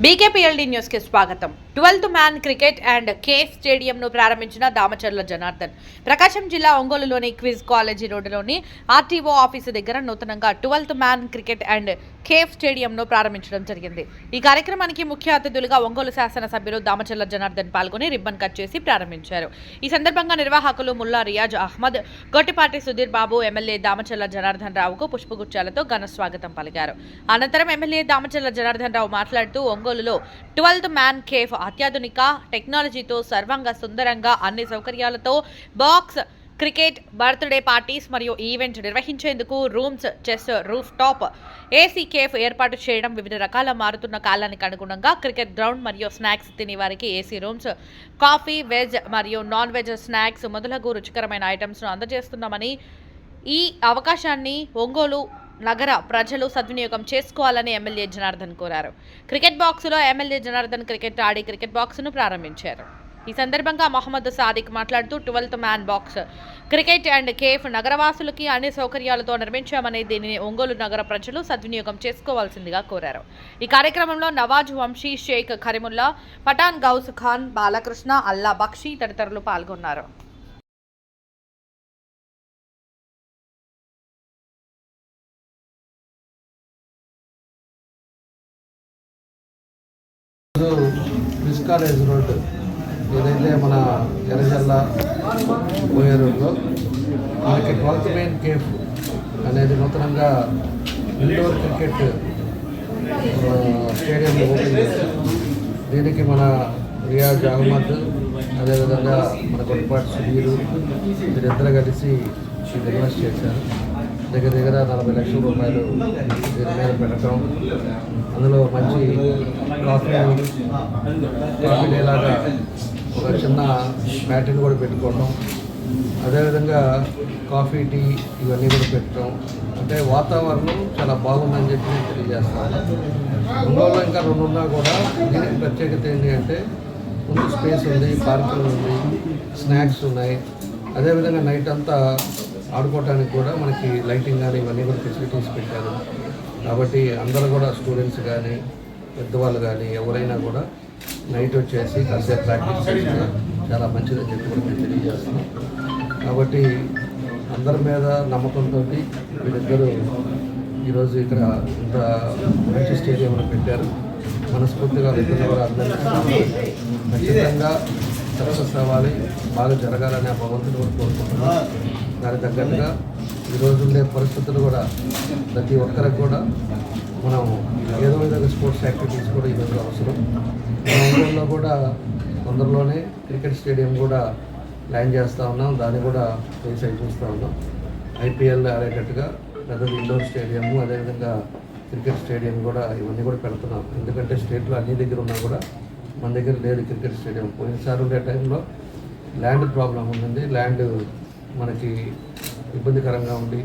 బీకేపీఎల్డీ news కి స్వాగతం. 12th man cricket and cafe stadium ను ప్రారంభించిన దామచర్ల జనార్దన్. ప్రకాశం జిల్లా ఒంగోలులోని క్విజ్ కాలేజీ రోడ్డులోని ఆర్టీఓ ఆఫీసు దగ్గర నూతనంగా 12th man cricket and cafe stadium ను ప్రారంభించడం జరిగింది. ఈ కార్యక్రమానికి ముఖ్య అతిథులుగా ఒంగోలు శాసన సభ్యులు దామచర్ల జనార్దన్ పాల్గొని రిబ్బన్ కట్ చేసి ప్రారంభించారు. ఈ సందర్భంగా నిర్వాహకులు ముల్లా రియాజ్ అహ్మద్, గొట్టిపాటి సుధీర్ బాబు, ఎమ్మెల్యే దామచర్ల జనార్దన్ రావుకు పుష్పగుచ్చాలతో ఘన స్వాగతం పలికారు. అనంతరం ఎమ్మెల్యే దామచర్ల జనార్దన్ రావు మాట్లాడుతూ ఒంగోలులో 12th మ్యాన్ కేఫ్ అత్యాధునిక టెక్నాలజీతో సర్వంగా సుందరంగా అన్ని సౌకర్యాలతో బాక్స్ క్రికెట్, బర్త్డే పార్టీస్ మరియు ఈవెంట్ నిర్వహించేందుకు rooms, chess, roof top, AC cafe ఏర్పాటు చేయడం, వివిధ రకాల మారుతున్న కాలానికి అనుగుణంగా క్రికెట్ గ్రౌండ్ మరియు స్నాక్స్ తినే వారికి ఏసీ రూమ్స్, కాఫీ, వెజ్ మరియు నాన్ వెజ్ స్నాక్స్ మొదలగు రుచికరమైన ఐటమ్స్ను అందజేస్తున్నామని, ఈ అవకాశాన్ని ఒంగోలు నగర ప్రజలు సద్వినియోగం చేసుకోవాలని ఎమ్మెల్యే జనార్దన్ కోరారు. క్రికెట్ బాక్సులో ఎమ్మెల్యే జనార్దన్ క్రికెట్ ఆడి క్రికెట్ బాక్సును ప్రారంభించారు. ఈ సందర్భంగా మహమ్మద్ సాదిక్ మాట్లాడుతూ 12th man box cricket and cafe నగరవాసులకి అన్ని సౌకర్యాలతో నిర్మించామని, దీనిని ఒంగోలు నగర ప్రజలు సద్వినియోగం చేసుకోవాల్సిందిగా కోరారు. ఈ కార్యక్రమంలో నవాజ్ వంశీ, షేక్ కరీముల్లా, పఠాన్ గౌస్ ఖాన్, బాలకృష్ణ, అల్లా బక్షి తదితరులు పాల్గొన్నారు. క్విజ్ కాలేజ్ రోడ్డు ఏదైతే మన ఎర్రజల్ల పోయే రోడ్లో మనకి 12th మ్యాన్ కేఫ్ అనేది నూతనంగా ఇండోర్ క్రికెట్ స్టేడియం ఓపెన్ చేశారు. దీనికి మన రియాజ్ అహ్మద్, అదేవిధంగా మన కొట్టిపాటి సుధీరు వీరిద్దరు కలిసి ఇన్వెస్ట్ చేశారు. దగ్గర 40 లక్షల రూపాయలు దీని మీద పెట్టడం, అందులో మంచి కాఫీ డేలాగా ఒక చిన్న మ్యాట్ని కూడా పెట్టుకోవడం, అదేవిధంగా కాఫీ, టీ ఇవన్నీ కూడా పెట్టడం, అంటే వాతావరణం చాలా బాగుందని చెప్పి నేను తెలియజేస్తాను. ఒంగోలులో ఇంకా 2 ఉన్నా కూడా దీనికి ప్రత్యేకత ఏంటి అంటే ముందు స్పేస్ ఉంది, పార్కింగ్ ఉంది, స్నాక్స్ ఉన్నాయి, అదేవిధంగా నైట్ అంతా ఆడుకోవటానికి కూడా మనకి లైటింగ్ కానీ ఇవన్నీ కూడా ఫెసిలిటీస్ పెట్టారు. కాబట్టి అందరూ కూడా స్టూడెంట్స్ కానీ పెద్దవాళ్ళు కానీ ఎవరైనా కూడా నైట్ వచ్చేసి కాసేపు ప్రాక్టీస్ చేసినా చాలా మంచిదని చెప్పి కూడా మేము తెలియజేస్తున్నాం. కాబట్టి అందరి మీద నమ్మకంతో వీళ్ళిద్దరూ ఈరోజు ఇక్కడ ఇంత మంచి స్టేడియంలో పెట్టారు. మనస్ఫూర్తిగా వీళ్ళని కూడా అందరినీ ఖచ్చితంగా సక్సెస్ అవ్వాలి, బాగా జరగాలని ఆ భగవంతుని కూడా కోరుకుంటున్నాం. దానికి తగ్గట్టుగా ఈరోజు ఉండే పరిస్థితులు కూడా ప్రతి ఒక్కరికి కూడా మనం ఏదో విధంగా స్పోర్ట్స్ యాక్టివిటీస్ కూడా ఈరోజు అవసరం. మన ఊళ్ళో కూడా తొందరలోనే క్రికెట్ స్టేడియం కూడా ప్లాన్ చేస్తూ ఉన్నాం, దాన్ని కూడా ఫేస్ అయి చూస్తూ ఉన్నాం. ఐపీఎల్ ఆడేటట్టుగా పెద్దది ఇండోర్ స్టేడియము, అదేవిధంగా క్రికెట్ స్టేడియం కూడా ఇవన్నీ కూడా పెడుతున్నాం. ఎందుకంటే స్టేట్లో అన్ని దగ్గర ఉన్నా కూడా మన దగ్గర లేదు క్రికెట్ స్టేడియం. పోయినసారి ఉండే టైంలో ల్యాండ్ ప్రాబ్లం ఉంది, ల్యాండ్ మనకి ఇబ్బందికరంగా ఉండి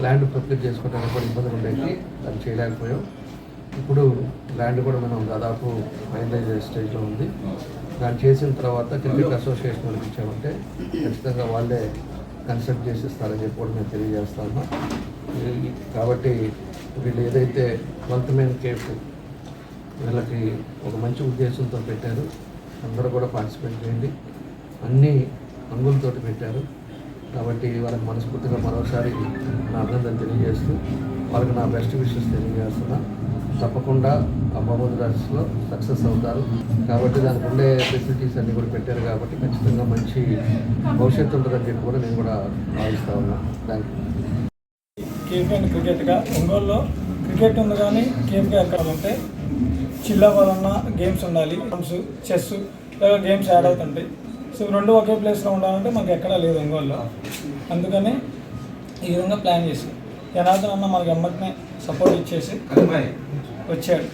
ల్యాండ్ ప్రొక్యూర్ చేసుకోవడానికి కూడా ఇబ్బందులు ఉండేవి, దాన్ని చేయలేకపోయాం. ఇప్పుడు ల్యాండ్ కూడా మనం దాదాపు ఫైనలైజ్ స్టేజ్లో ఉంది. దాన్ని చేసిన తర్వాత క్రికెట్ అసోసియేషన్ వాళ్ళకి ఇచ్చామంటే ఖచ్చితంగా వాళ్ళే కన్సల్ట్ చేసిస్తారని చెప్పి కూడా మేము తెలియజేస్తా ఉన్నాం. కాబట్టి వీళ్ళు ఏదైతే 12th మ్యాన్ కేఫ్ వీళ్ళకి ఒక మంచి ఉద్దేశంతో పెట్టారు, అందరూ కూడా పార్టిసిపేట్ చేయండి. అన్నీ అంగులతోటి పెట్టారు. కాబట్టి వాళ్ళకి మనస్ఫూర్తిగా మరోసారి నా అభినందన తెలియజేస్తూ వాళ్ళకి నా బెస్ట్ విషెస్ తెలియజేస్తున్నా. తప్పకుండా ఆ బహుమతి ర్యాలీలో సక్సెస్ అవుతారు. కాబట్టి దానికి ఉండే ఫెసిలిటీస్ అన్నీ కూడా పెట్టారు కాబట్టి ఖచ్చితంగా మంచి భవిష్యత్తు ఉంటుందని చెప్పి కూడా నేను కూడా భావిస్తూ ఉన్నాను. Thank you. కేఫ్ అండ్ క్రికెట్గా ఒంగోలులో క్రికెట్ ఉంది కానీ కేఫ్గా ఎక్కాలంటే చిల్ అవ్వాలన్నా గేమ్స్ ఉండాలి, చెస్ ఇలా గేమ్స్ యాడ్ అవుతుంటాయి. సో 2 ఒకే ప్లేస్లో ఉండాలంటే మాకు ఎక్కడా లేదు ఒంగోలులో. అందుకని ఈ విధంగా ప్లాన్ చేసి జనార్దన్ అన్న మనకి అమ్మటినే సపోర్ట్ ఇచ్చేసి వచ్చాడు.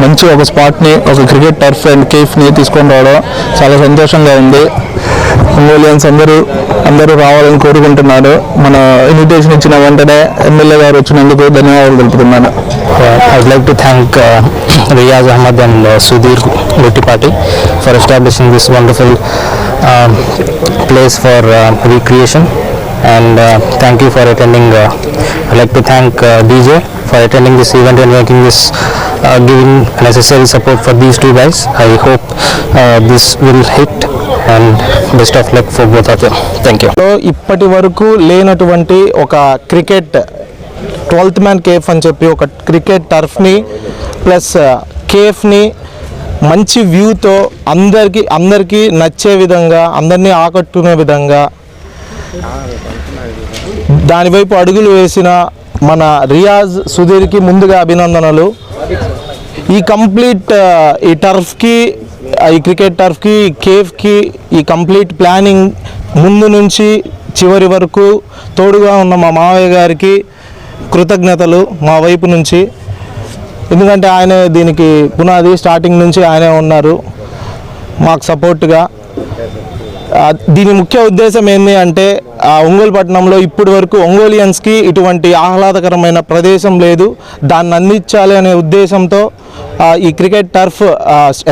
మంచి ఒక స్పాట్ని, ఒక క్రికెట్ టర్ఫ్ అండ్ కేఫ్ని తీసుకొని రావడం చాలా సంతోషంగా ఉంది. ఒంగోలియన్స్ అందరూ రావాలని కోరుకుంటున్నారు. మన ఇన్విటేషన్ ఇచ్చిన వెంటనే ఎమ్మెల్యే గారు వచ్చినందుకు ధన్యవాదాలు తెలుపుతున్నాను. I'd like to thank Riyaz Ahmad and Sudhir Gottipati for establishing this wonderful place for recreation. and thank you for attending. I'd like to thank DJ for attending this event and making this giving necessary support for these two guys. I hope this will hit and best of luck for both of them. Thank you. So ఇప్పటి వరకు లేనటువంటి ఒక cricket 12th man cafe అని చెప్పి ఒక cricket టర్ఫ్ని plus కేఫ్ని మంచి వ్యూతో అందరికీ నచ్చే విధంగా అందరినీ ఆకట్టుకునే విధంగా దానివైపు అడుగులు వేసిన మన రియాజ్ సుధీర్కి ముందుగా అభినందనలు. ఈ కంప్లీట్ ఈ టర్ఫ్కి ఈ క్రికెట్ టర్ఫ్కి కేఫ్కి ఈ కంప్లీట్ ప్లానింగ్ ముందు నుంచి చివరి వరకు తోడుగా ఉన్న మా మావయ్య గారికి కృతజ్ఞతలు మా వైపు నుంచి. ఎందుకంటే ఆయన దీనికి పునాది స్టార్టింగ్ నుంచి ఆయనే ఉన్నారు మాకు సపోర్ట్గా. దీని ముఖ్య ఉద్దేశం ఏంటి అంటే ఒంగోలు పట్టణంలో ఇప్పటి వరకు ఒంగోలియన్స్కి ఇటువంటి ఆహ్లాదకరమైన ప్రదేశం లేదు, దాన్ని అందించాలి అనే ఉద్దేశంతో ఈ క్రికెట్ టర్ఫ్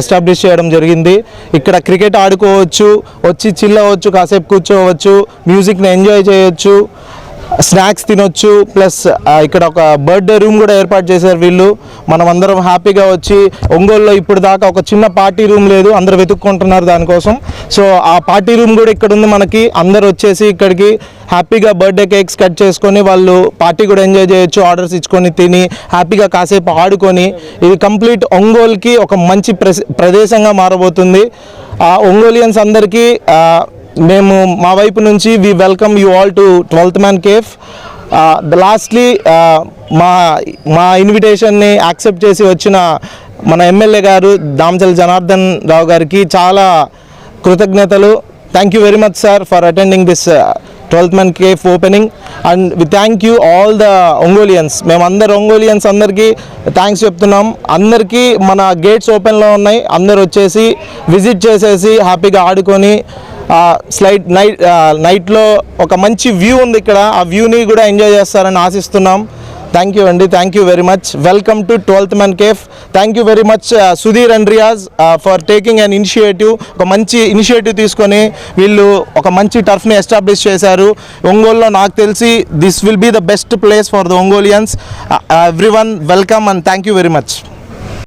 ఎస్టాబ్లిష్ చేయడం జరిగింది. ఇక్కడ క్రికెట్ ఆడుకోవచ్చు, వచ్చి చిల్ అవ్వచ్చు, కాసేపు కూర్చోవచ్చు, మ్యూజిక్ని ఎంజాయ్ చేయొచ్చు, స్నాక్స్ తినొచ్చు, ప్లస్ ఇక్కడ ఒక బర్త్డే రూమ్ కూడా ఏర్పాటు చేశారు వీళ్ళు. మనం అందరం హ్యాపీగా వచ్చి ఒంగోలులో ఇప్పుడు దాకా ఒక చిన్న పార్టీ రూమ్ లేదు, అందరు వెతుక్కుంటున్నారు దానికోసం. సో ఆ పార్టీ రూమ్ కూడా ఇక్కడ ఉంది మనకి. అందరు వచ్చేసి ఇక్కడికి హ్యాపీగా బర్త్డే కేక్స్ కట్ చేసుకొని వాళ్ళు పార్టీ కూడా ఎంజాయ్ చేయొచ్చు, ఆర్డర్స్ ఇచ్చుకొని తిని హ్యాపీగా కాసేపు ఆడుకొని. ఇది కంప్లీట్ ఒంగోలుకి ఒక మంచి ప్రదేశంగా మారబోతుంది. ఒంగోలియన్స్ అందరికీ మేము మా వైపు నుంచి we welcome you all to 12th man cafe. Lastly మా ఇన్విటేషన్ని యాక్సెప్ట్ చేసి వచ్చిన మన ఎమ్మెల్యే గారు దామచర్ల జనార్దన్ రావు గారికి చాలా కృతజ్ఞతలు. Thank you very much sir for attending this 12th man cafe opening and we thank you all the Ongolians. మేమందరు ఒంగోలియన్స్ అందరికీ థ్యాంక్స్ చెప్తున్నాం. అందరికీ మన గేట్స్ ఓపెన్లో ఉన్నాయి, అందరు వచ్చేసి విజిట్ చేసేసి హ్యాపీగా ఆడుకొని నైట్లో ఒక మంచి వ్యూ ఉంది ఇక్కడ, ఆ వ్యూని కూడా ఎంజాయ్ చేస్తారని ఆశిస్తున్నాం. థ్యాంక్ యూ అండి, thank you very much. Welcome to 12th man cafe. Thank you very much Sudheer and Riyaz for taking an initiative. ఒక మంచి ఇనిషియేటివ్ తీసుకొని వీళ్ళు ఒక మంచి టర్ఫ్ని ఎస్టాబ్లిష్ చేశారు ఒంగోలులో. నాకు తెలిసి this will be the best place for the Ongolians. Everyone welcome and thank you very much.